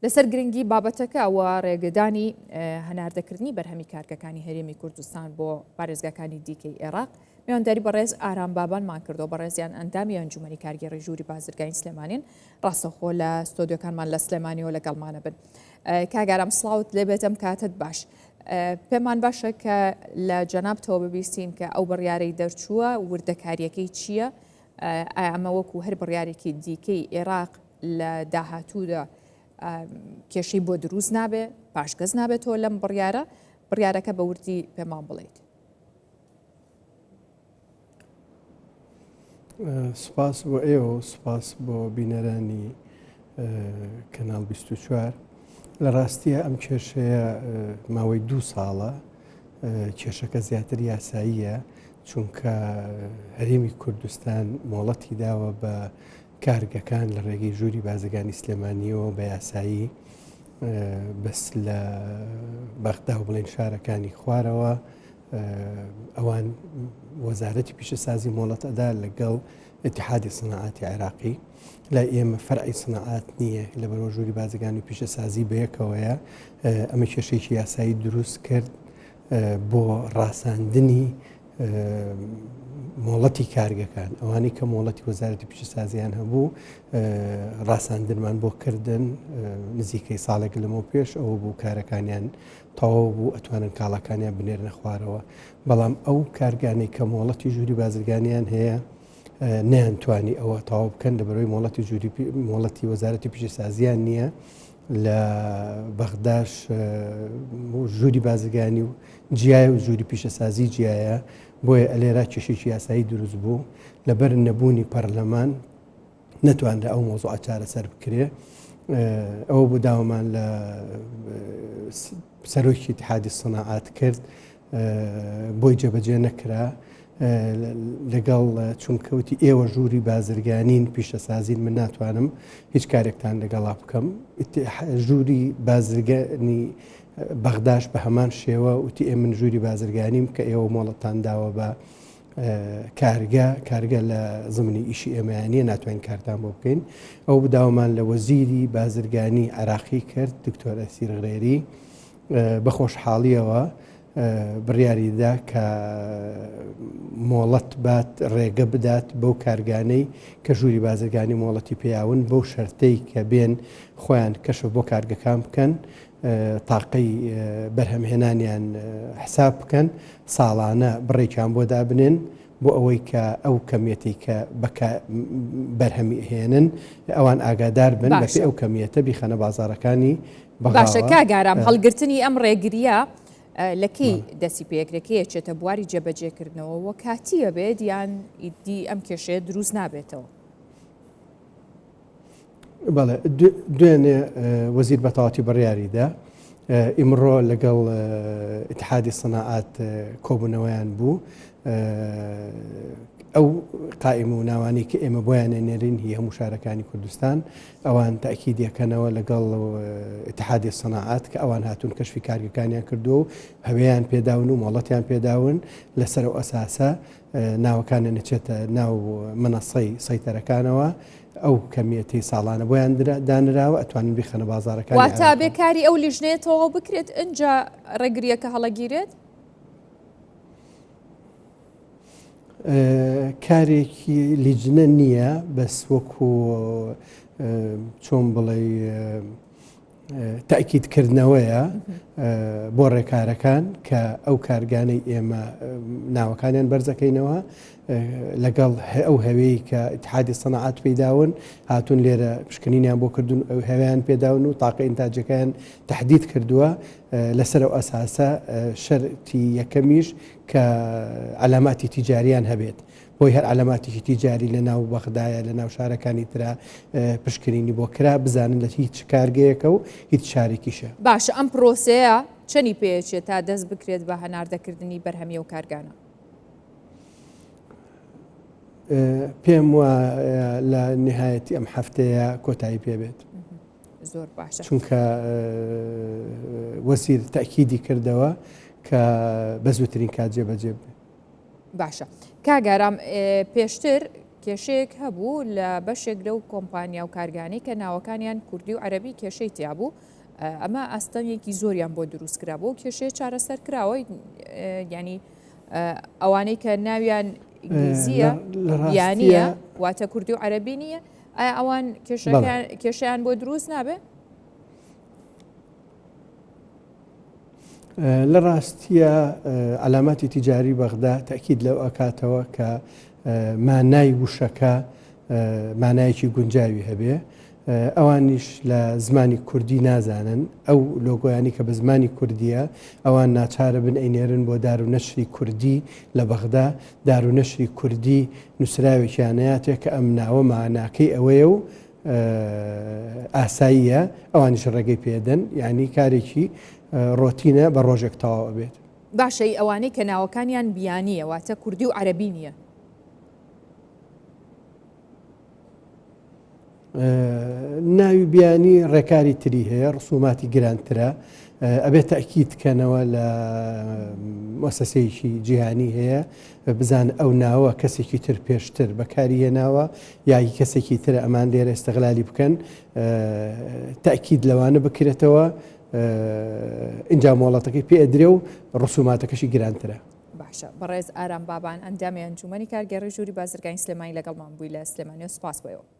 لەسەر گرنگی بابەتەکە ئەوە ڕێگەدانی هەناردەکردنی بەرهەمی کارگەکانی هەرێمی کوردستان بۆ پارێزگاکانی دیکەی عێراق میوانداری بەڕێز ئارام بابانمان کردەوە بەڕێزیان ئەندامی ئەنجومەنی کارگەڕی ژووری بازرگانی سلێمانین ڕاستەخۆ لە ستۆدیۆکانمان لە سلێمانیەوە لەگەڵمانە بن. کاگارام سڵاوت لێبێتم کاتت باش. پێمان باشە کە لە جەنابتەوە ببیستین کە ئەو بڕیارەی دەرچووە وردەکاریەکەی چییە؟ ئەمە وەکو هەر بڕیارێکی دیکەی عێراق لە داهاتوودا کێشەی بۆ دروست نابێ پاشگەز نابێتەوە لەم بڕیارەکە بە وردی پێمان بڵێیت. سپاس بۆ ئێوە و سپاس بۆ بینەرانی کەناڵ 24. لە ڕاستیە ئەم کێشەیە ماوەی 2 ساڵە کێشەکە زیاتر یاساییە، چونکە هەرێمی کوردستان مۆڵەتی داوە بە کارگەکان لە ڕێگەی ژووری بازرگانی سلێمانیەوە بە یاسایی بەس لە بەغدا و بڵێن شارەکانی خوارەوە ئەوان وەزارەتی پیشەسازی مۆڵەت ئەدا لەگەڵ ئیتیحادی سنعاتی عێراقی. لای ئێمە فەرعی سنعات نییە لە بەرەوە ژووری بازرگانی و پیشەسازی بەیەکەوەیە. ئەمە کێشەیەکی یاسایی دروست کرد بۆ ڕاساندنی مۆڵەتی کارگەکان. ئەوانەی کە مۆڵەتی وەزارەتی پیشەسازیان هەبوو ڕاساندنمان بۆ کردن نزیکەی ساڵێک لەمەوە پێش ئەوە بوو کارەکانیان تەواو بوو ئەتوانن کاڵەکانیان بنێرنە خوارەوە. بەڵام ئەو کارگانەی کە مۆڵەتی ژووری بازرگانیان هەیە نەیانتوانی ئەوە تەواو بکەن لە بەرەوەی مۆڵەتی وەزارەتی پیشەسازیان نییە. لە بەغداش ژووری بازرگانی و جیای و ژووری پیشەسازی جیایە، بۆیە ئەلێرا کێشێکی یاسایی دروست بوو. لەبەر نەبوونی پەرلەمان نەتوانرا ئەو مۆزوعە چارەسەر بکرێ. ئەوە بوو داوامان لە سەرۆکی ئیتیحادی سنعات کرد، بۆی جێبەجێ نەکرا لەگەڵ چونکەوتی ئێوە ژووری بازرگانین پیشەسازین، من ناتوانم هیچ کارێکتان لەگەڵا بکەم. ژووری بازرگانی بەغداش بە هەمان شێوە وتی من ژووری بازرگانیم کە ئێوە مۆڵەتان داوە بە کارگە لە زمانی ئیشی ئێمەیانە ناتوانین کارتان بۆ بکەین. ئەو بداوەمان لە وەزیری بازرگانی عێراقی کرد، دکتۆر ئەسیر غرێری، بە خۆشحاڵیەوە بڕیاریدا کە مۆڵەت بات ڕێگە بدات بەو کارگانەی کە ژووری بازرگانی مۆڵەتی پێیاون بەو شەرتەی کە بێن خۆیان کەشف بۆ کارگەکان بکەن، تاقەی بەرهەمهێنانیان حساب بکەن، ساڵانە بڕێکیان بۆ دابنێن بۆ ئەوەی کە ئەو کەمیەتی کە بەرهەمی هێنن ئەوان ئاگادار بن بەپێ ئەو کەمیەتە بیخەنە بازارەکانی بەغاوە. باشە کاگارام، هەڵگرتنی ئەم ڕێگریە لەکەی دەستی پێکرێکەیە چێتە بواری جێبەجێکردنەوە وە کاتیە بێت یان ئیدی ئەم کێشەیە دروست نابێتەوە؟ بەڵێ دوێنێ وەزیر بەتەواتی بڕیاریدا ئیمڕۆ لەگەڵ ئیتیحادی سنعات کۆبوونەوەیان بوو. ئەو قائیم و ناوانی کە ئێمە بۆیان نێرین هی هەموو شارەکانی کوردستان ئەوان تاکیدیەکەنەوە لەگەڵ ئیتیحادی سنعات کە ئەوان هاتوون کەشفی کارگەکانیان کردو و هەوێیان پێداون و مۆڵەتیان پێداون. لەسەر ئەو ئەساسە ناوەکانە نەچێتە ناو منەسەی سەیتەرەکانەوە، ئەو کەمیەتی ساڵانە بۆیان دانراوە ئەتوانن بیخەنە بازارەکان. واتە بێکاری ئەو لیژنێتەوە بکرێت ئەنجا ڕێگریەکە هەڵەگیرێت؟ کارێکی لیجنە نییە، بەس وەکو چۆن بڵێ تاکیدکردنەوەیە بۆ ڕێکارەکان کە ئەو کارگانەی ئێمە ناوەکانیان بەرزەکەینەوە لەگەڵ ئەو هەوەیە کە ئیتیحادی سنعات پێداون هاتوون لێرە پشکنینیان بۆ کردوون، ئەو هەویان پێداون و تاقە ئینتاجەکان تهدید کردووە. لەسەر ئەو ئەساسە شەرتی یەکەمیش کە علاماتی تیجاریان هەبێت، بۆی هەر علاماتێکی تیجاری لە ناو بەغدایە لە ناو شارەکانی ترا پشکنینی بۆ کرا بزانن لە هیچ کارگەیەکە و هیچ شارێکیشە. باشە ئەم پرۆسەیە چەنی پێچێت تا دەست بکرێت بە هەناردەکردنی بەرهەمی و کارگانە؟ پێم وایە لە نهایەتی ئەم هەفتەیە کۆتایی پێبێت. زۆر باشە، چونکە وەزیر تاکیدی کردەوە کە بە زووترین کات جێبەجێ بێت. باشە کاگارام، پێشتر کێشەیەک هەبوو لە بەشێک لەو کۆمپانیا و کارگانی کە ناوەکانیان کوردی و عەرەبی کێشەی تیابوو ئەمە ئاستەمێکی زۆریان بۆ دروست کرا بۆ کێشەیە چارەسەر کراوە ینی ئەوانەی کە ناویان ئینگلیزیە یانیە واتە کوردی و عەرەبی نییە ئایا ئەوان کێشیان بۆ دروست نابێ؟ لە ڕاستیە علاماتی تیجاری بەغدا تاکید لەو ئەکاتەوە کە مانای وشەکە مانایەکی گونجاوی هەبێ ئەوانیش لە زمانی کوردی نازانن ئەو لۆگۆیانی کە بە زمانی کوردیە ئەوان ناچارە بن ئەینێرن بۆ دارونەشری کوردی لە بەغدا دارونەشری کوردی نووسراوێکیانەیەتێک کە ئەم ناوە ماناکەی ئەوەیە و ئاساییە ئەوانیش ڕێگەی پێدەن یعنی کارێکی ڕۆتینە بە ڕۆژێک تەواو بێت. باشەی ئەوانەی کە ناوەکانیان بیانیە واتە کوردی و عەرەبی نییە. ناوی بیانی ڕێکاری تری هەیە ڕسوماتی گرانترە ئەبێت تاکید بکەنەوە لە مؤسسەیەکی جیهانی هەیە بزان ئەو ناوە کەسێکی تر پێشتر بەکاری هێناوە یاکی کەسێکی تر ئەمان لێرە ئێستەغلالی بکەن تاکید لەوانە بکرێتەوە اینجا مۆڵەتەکەی پێدرێ و ڕسوماتەکەشی گرانترە. باشە بەڕێز ئارام بابان ئەندامی ئەنجومەنی کارگەڕی ژووری بازرگانی سلێمانی لەگەڵمان بووی لە سلێمانیە سوپاس بۆیەوە.